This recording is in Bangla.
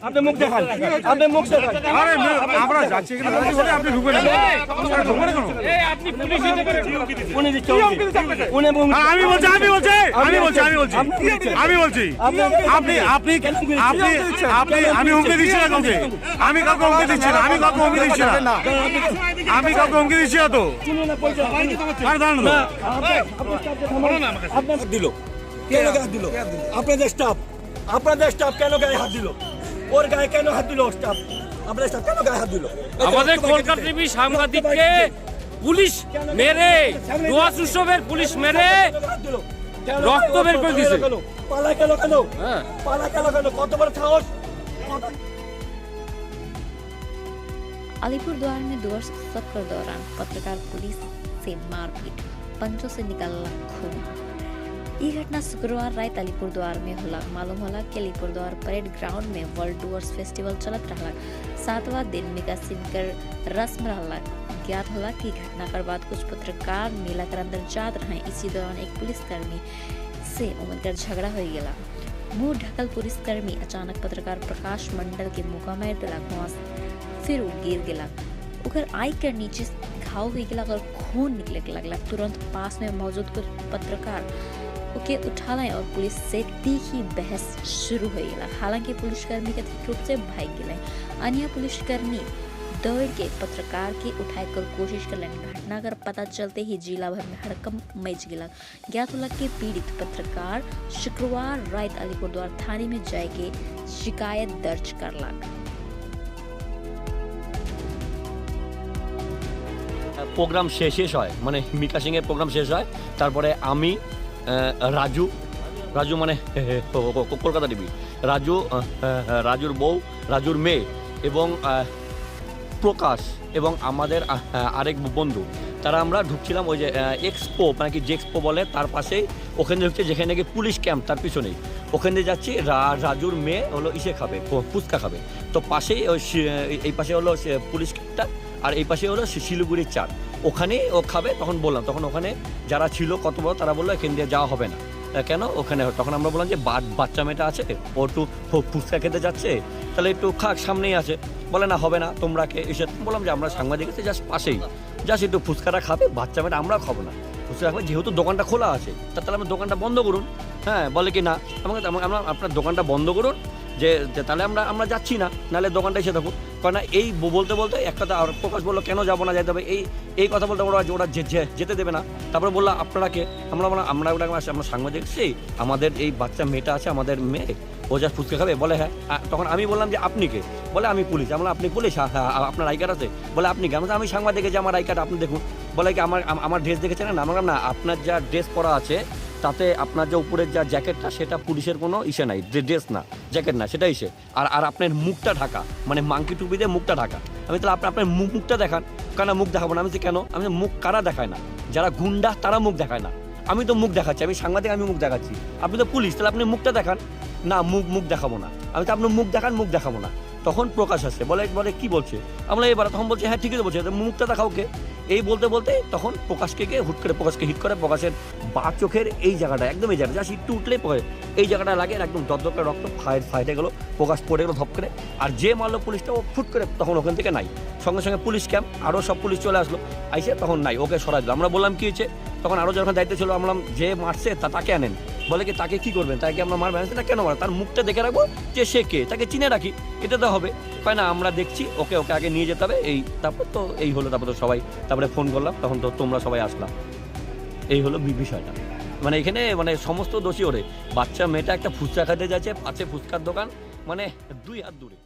আপনি মুখ দেখান, আপনি মুখ দেখান। আরে আমরা যাচ্ছি এখানে রাজি হলে আপনি ঢুকে নেন। ঢুকে কেন? আপনি পুলিশ দিতে পারেন। উনি দিচ্ছে, উনি আমি বলছি আমি হুমকি দিচ্ছি না কাউকে। আমি কাউকে হুমকি দিচ্ছি না। আমি কাউকে হুমকি দিচ্ছি না। আমি কাউকে হুমকি দিচ্ছি না তো। আর দাঁড়ান তো। আপনার দিল কেন গায়ে দিল? আপনাদের স্টাফ কেন গায়ে হাত দিল? ওর গায়ে কেন হাত দিল? স্টাফ আপনাদের স্টাফ কেন গায়ে হাত দিল? আমাদের কলকাতা টিভি সাংবাদিককে পুলিশ মেরে, দোয়াস উৎসবের পুলিশ মেরে রক্ত বের করে দিয়েছে। পালা কেন কেন? হ্যাঁ, পালা কেন কেন? কত বড় সাহস! अलीपुरद्वार में दुआर उत्सव के दौरान पत्रकार पुलिस से मारपीट, पंचों से निकाला खून। ये घटना शुक्रवार रात अलीपुरद्वार में होला। मालूम होला कि अलीपुरद्वार परेड ग्राउंड में वर्ल्ड डुअर्स फेस्टिवल चलत रहा। 7वां दिन मेगा सिंकर रस्म रहा। ज्ञात होला कि घटना के बाद कुछ पत्रकार मेला कर अंदर जात रहे। इसी दौरान एक पुलिसकर्मी से उनकर झगड़ा हो गया। मुंह ढकल पुलिसकर्मी अचानक पत्रकार प्रकाश मंडल के मुका मार दिलक। फिर वो गिर गया। ओकर आई कर नीचे घाव हो गया और खून निकले लगला। तुरंत पास में मौजूद कुछ पत्रकार ओके उठा लाए और पुलिस से तीखी बहस शुरू हो गया। हालांकि पुलिसकर्मी कथित रूप से भाग गए। अन्य पुलिसकर्मी दौड़ के पत्रकार के उठाकर कोशिश कर लेने। घटना का पता चलते ही जिला भर में हड़कंप मच गया। ज्ञात होला कि पीड़ित पत्रकार शुक्रवार रात अलीपुरद्वार थाने में जाके शिकायत दर्ज कर ला। প্রোগ্রাম শেষ হয়, মানে মিকা সিংয়ের প্রোগ্রাম শেষ হয়। তারপরে আমি রাজু মানে কলকাতা টিভি, রাজুর বউ, রাজুর মেয়ে এবং প্রকাশ এবং আমাদের আরেক বন্ধু, তারা আমরা ঢুকছিলাম ওই যে এক্সপো, মানে কি যে এক্সপো বলে তার পাশেই, ওখানে ঢুকছে যেখানে নাকি পুলিশ ক্যাম্প, তার পিছনেই ওখানে যাচ্ছি। রাজুর মেয়ে হলো ইসে খাবে, ফুচকা খাবে। তো পাশেই এই পাশে হলো পুলিশ ক্যাম্পটা, আর এই পাশে হলো শিলিগুড়ির চার, ওখানে ও খাবে। তখন বললাম, তখন ওখানে যারা ছিল কত বড়, তারা বললো এখান দিয়ে যাওয়া হবে না। কেন ওখানে? তখন আমরা বললাম যে বাচ্চা মেয়েটা আছে, ও একটু ফুচকা খেতে যাচ্ছে, তাহলে একটু খাক, সামনেই আছে। বলে না, হবে না, তোমরা এসে। বললাম যে আমরা সাংবাদিক আছে, জাস্ট পাশেই, জাস্ট একটু ফুচকাটা খাবে, বাচ্চা মেয়েটা আমরাও খাবো না, ফুচকা খাবে, যেহেতু দোকানটা খোলা আছে, তাহলে আমরা দোকানটা বন্ধ করুন। হ্যাঁ, বলে কি না, আমাকে আমরা আপনার দোকানটা বন্ধ করুন, যে তাহলে আমরা যাচ্ছি না, নাহলে দোকানটা এসে থাকুক। কারণ এই বলতে বলতে এক কথা, আর প্রকাশ বললো কেন যাবো না, যেতে হবে, এই কথা বলতে ওরা যেতে দেবে না। তারপরে বললাম আপনারাকে, আমরা সাংবাদিক, সেই আমাদের এই বাচ্চা মেয়েটা আছে, আমাদের মেয়ে, ও যা ফুচকা খাবে। বলে হ্যাঁ। তখন আমি বললাম যে আপনি কে? বলে আমি পুলিশ। আমরা আপনি পুলিশ? হ্যাঁ। আপনার আই কার্ড আছে? বলে আপনি কে? আমি সাংবাদিক, যে আমার আই কার্ড আপনি দেখুন। বলে কি আমার ড্রেস দেখেছেন না? আমরা না, আপনার যা ড্রেস পরা আছে তাতে আপনার যে উপরের যা জ্যাকেটটা, সেটা পুলিশের কোনো ইসে নাই, ড্রেস না, জ্যাকেট না, সেটা ইসে। আর আপনার মুখটা ঢাকা, মানে মাংকি টুপি দিয়ে মুখটা ঢাকা। আমি তাহলে আপনার মুখটা দেখান। কেন মুখ দেখাবো না? আমি কেন? আমি মুখ কারা দেখায় না? যারা গুন্ডা তারা মুখ দেখায় না। আমি তো মুখ দেখাচ্ছি, আমি সাংবাদিক, আমি মুখ দেখাচ্ছি। আপনি তো পুলিশ, তাহলে আপনি মুখটা দেখান। না, মুখ দেখাবো না। আমি তো আপনার মুখ দেখান, মুখ দেখাবো না। তখন প্রকাশ আসছে, বলে কি বলছে? আমরা এবার তখন বলছি হ্যাঁ ঠিকই তো বলছে, মুখটা দেখাও কে? এই বলতে বলতে তখন প্রকাশকে হুট করে প্রকাশকে হিট করে। প্রকাশের বা চোখের এই জায়গাটা, একদম এই জায়গাটা, জাস্ট একটু উঠলেই এই জায়গাটা লাগে, একদম দপদপে রক্ত ফাইটে গেলো। প্রকাশ পড়ে গেলো ধপ করে। আর যে মারলো পুলিশটা, ও ফুট করে তখন ওখান থেকে নাই। সঙ্গে সঙ্গে পুলিশ ক্যাম্প, আরও সব পুলিশ চলে আসলো, আইসে তখন নাই, ওকে সরাই দিল। আমরা বললাম কি হয়েছে? তখন আরও যখন দায়িত্ব ছিল, আমরা যে মারছে তাকে আনেন। বলে কি তাকে কি করবেন? তাকে আমরা মারবেন না, কেন মার? তার মুখটা দেখে রাখবো যে সে কে, তাকে চিনে রাখি, এটা তো হবে। তাই না, আমরা দেখছি, ওকে আগে নিয়ে যেতে হবে। তারপর তো এই হলো, তারপর তো সবাই, তারপরে ফোন করলাম, তখন তো তোমরা সবাই আসলাম। এই হলো বিষয়টা। মানে এখানে মানে সমস্ত দোষী ওরে। বাচ্চা মেয়েটা একটা ফুচকা খেতে যাচ্ছে, আছে ফুচকার দোকান, মানে 2 হাত দূরে।